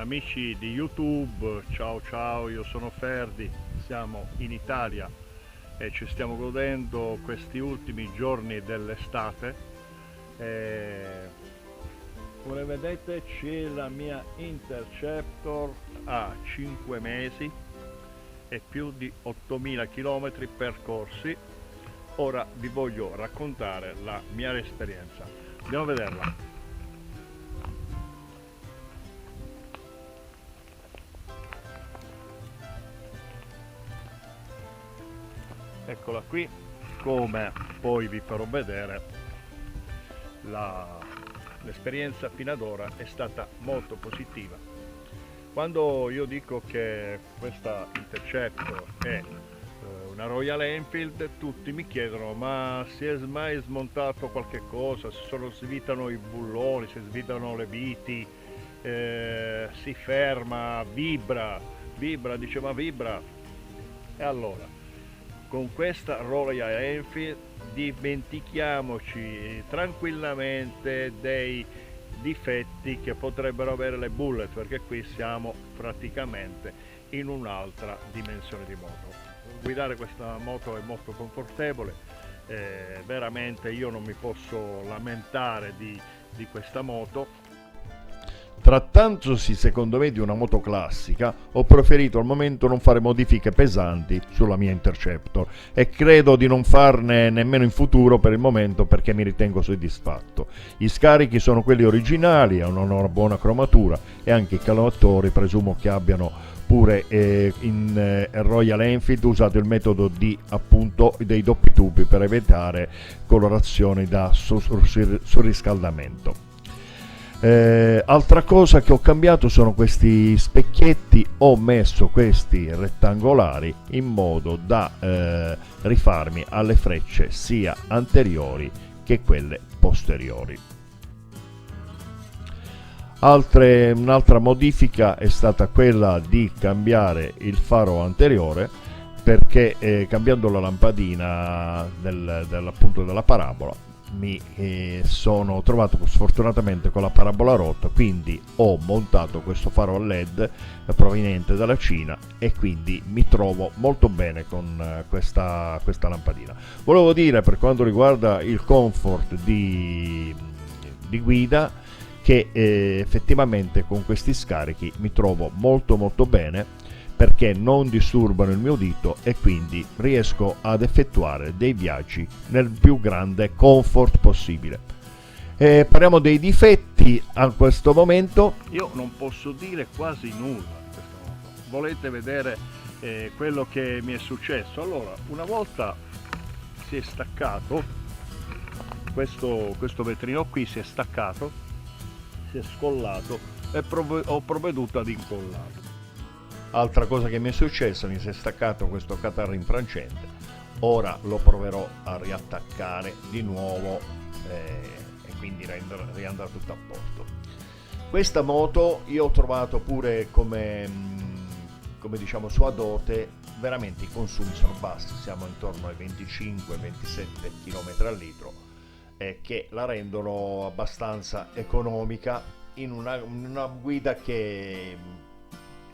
amici di YouTube, ciao ciao, io sono Ferdi, siamo in Italia e ci stiamo godendo questi ultimi giorni dell'estate. E come vedete c'è la mia Interceptor a 5 mesi e più di 8000 km percorsi. Ora vi voglio raccontare la mia esperienza. Andiamo a vederla. Eccola qui, come poi vi farò vedere, l'esperienza fino ad ora è stata molto positiva. Quando io dico che questa Interceptor è una Royal Enfield, tutti mi chiedono: ma si è mai smontato qualche cosa, si svitano i bulloni, si svitano le viti, si ferma, vibra, dice ma vibra? E allora, con questa Royal Enfield dimentichiamoci tranquillamente dei difetti che potrebbero avere le Bullet, perché qui siamo praticamente in un'altra dimensione di moto. Guidare questa moto è molto confortevole, veramente io non mi posso lamentare di questa moto. Trattandosi secondo me di una moto classica, ho preferito al momento non fare modifiche pesanti sulla mia Interceptor e credo di non farne nemmeno in futuro per il momento, perché mi ritengo soddisfatto. I scarichi sono quelli originali, hanno una buona cromatura e anche i calamattori presumo che abbiano pure in Royal Enfield usato il metodo di appunto dei doppi tubi per evitare colorazioni da surriscaldamento. Altra cosa che ho cambiato sono questi specchietti, ho messo questi rettangolari in modo da rifarmi alle frecce sia anteriori che quelle posteriori. Un'altra modifica è stata quella di cambiare il faro anteriore, perché cambiando la lampadina appunto della parabola mi sono trovato sfortunatamente con la parabola rotta, quindi ho montato questo faro a LED proveniente dalla Cina e quindi mi trovo molto bene con questa lampadina. Volevo dire, per quanto riguarda il comfort di guida, che effettivamente con questi scarichi mi trovo molto bene, perché non disturbano il mio dito e quindi riesco ad effettuare dei viaggi nel più grande comfort possibile. Parliamo dei difetti a questo momento. Io non posso dire quasi nulla di questa moto. Volete vedere quello che mi è successo? Allora, una volta si è staccato questo vetrino qui, si è staccato, si è scollato e ho provveduto ad incollarlo. Altra cosa che mi è successa, mi si è staccato questo catarro infrangente, ora lo proverò a riattaccare di nuovo e quindi riandrà tutto a posto. Questa moto io ho trovato pure come diciamo sua dote, veramente i consumi sono bassi, siamo intorno ai 25-27 km al litro, che la rendono abbastanza economica in una guida che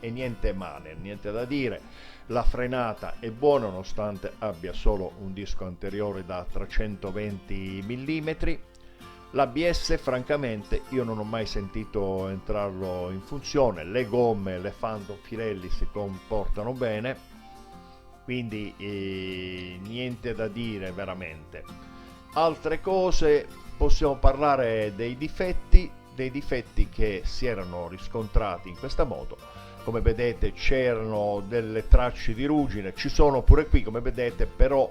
e niente male, niente da dire. La frenata è buona nonostante abbia solo un disco anteriore da 320 mm. L'ABS francamente io non ho mai sentito entrarlo in funzione, le gomme, le Phantom Pirelli si comportano bene, quindi niente da dire veramente. Altre cose, possiamo parlare dei difetti che si erano riscontrati in questa moto. Come vedete c'erano delle tracce di ruggine, ci sono pure qui come vedete, però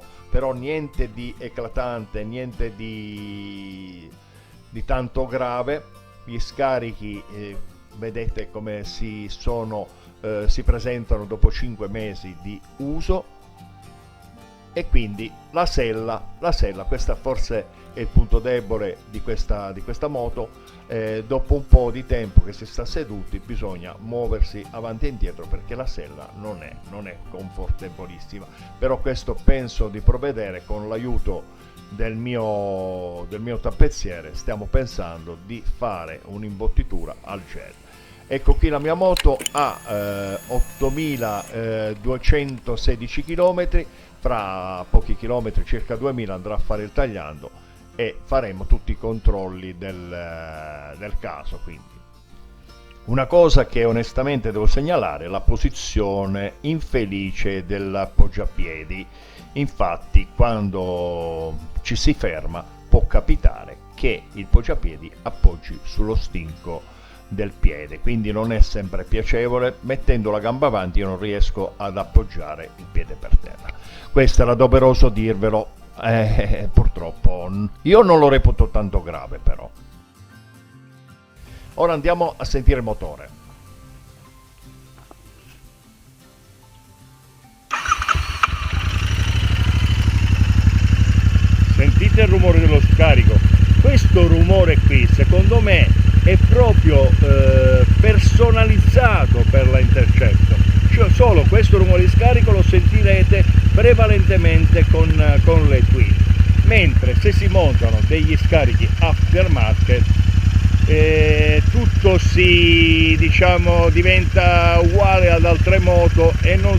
niente di eclatante, niente di tanto grave. Gli scarichi vedete come si presentano dopo 5 mesi di uso. E quindi la sella, questa forse è il punto debole di questa moto. Dopo un po' di tempo che si sta seduti bisogna muoversi avanti e indietro, perché la sella non è confortevolissima, però questo penso di provvedere con l'aiuto del mio tappezziere. Stiamo pensando di fare un'imbottitura al gel. Ecco qui la mia moto ha 8216 km, fra pochi chilometri, circa 2000, andrà a fare il tagliando e faremo tutti i controlli del caso. Quindi una cosa che onestamente devo segnalare è la posizione infelice dell'appoggiapiedi. Infatti quando ci si ferma può capitare che il poggiapiedi appoggi sullo stinco del piede, quindi non è sempre piacevole. Mettendo la gamba avanti io non riesco ad appoggiare il piede per terra. Questo era doveroso dirvelo, purtroppo io non lo reputo tanto grave però. Ora andiamo a sentire il motore. Sentite il rumore dello scarico. Questo rumore qui secondo me è proprio personalizzato per la Interceptor, cioè solo questo rumore di scarico lo sentirete prevalentemente con le Twin, mentre se si montano degli scarichi aftermarket tutto diventa uguale ad altre moto e non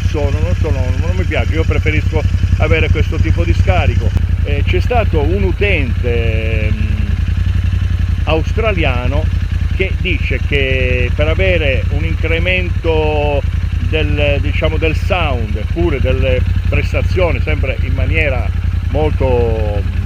mi piace. Io preferisco avere questo tipo di scarico. C'è stato un utente australiano che dice che per avere un incremento del sound, pure delle prestazioni, sempre in maniera molto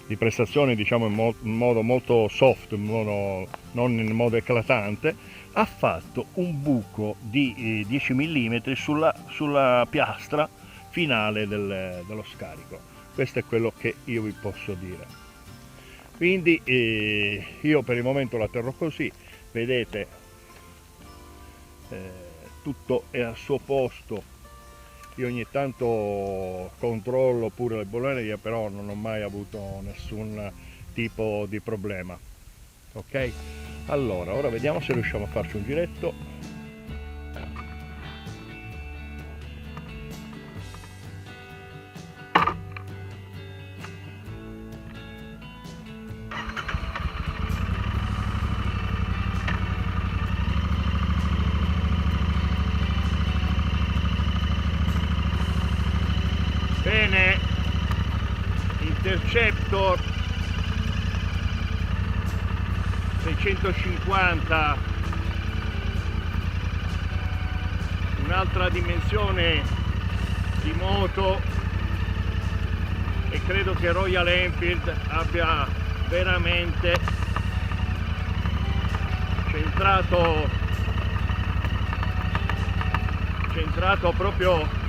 di prestazioni in modo molto soft, non in modo eclatante, ha fatto un buco di 10 mm sulla piastra finale dello scarico. Questo è quello che io vi posso dire. Quindi io per il momento la terrò così, vedete, tutto è al suo posto. Io ogni tanto controllo pure le bollerie, però non ho mai avuto nessun tipo di problema. Ok? Allora, ora vediamo se riusciamo a farci un giretto. Bene, Interceptor 650, un'altra dimensione di moto, e credo che Royal Enfield abbia veramente centrato proprio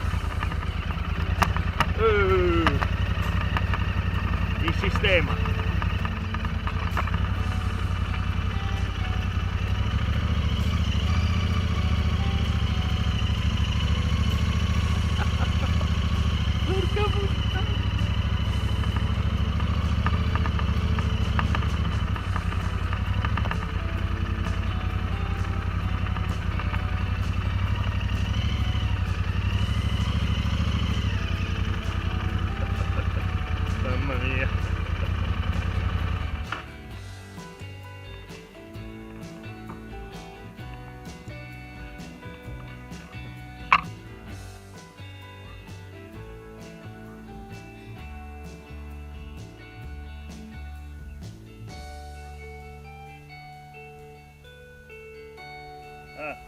il sistema. Porca puttana. Mamma mia.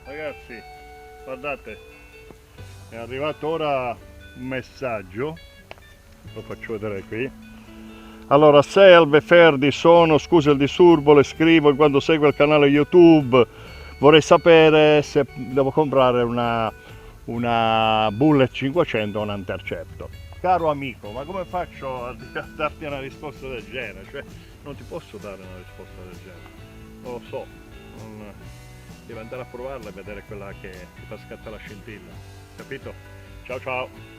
Ragazzi, guardate, è arrivato ora un messaggio, lo faccio vedere qui. Allora, salve Ferdi, scusa il disturbo, le scrivo quando segue il canale YouTube, vorrei sapere se devo comprare una Bullet 500 o una Interceptor. Caro amico, ma come faccio a darti una risposta del genere? Cioè, non ti posso dare una risposta del genere, non lo so, devi andare a provarla e vedere quella che ti fa scattare la scintilla, capito? Ciao ciao!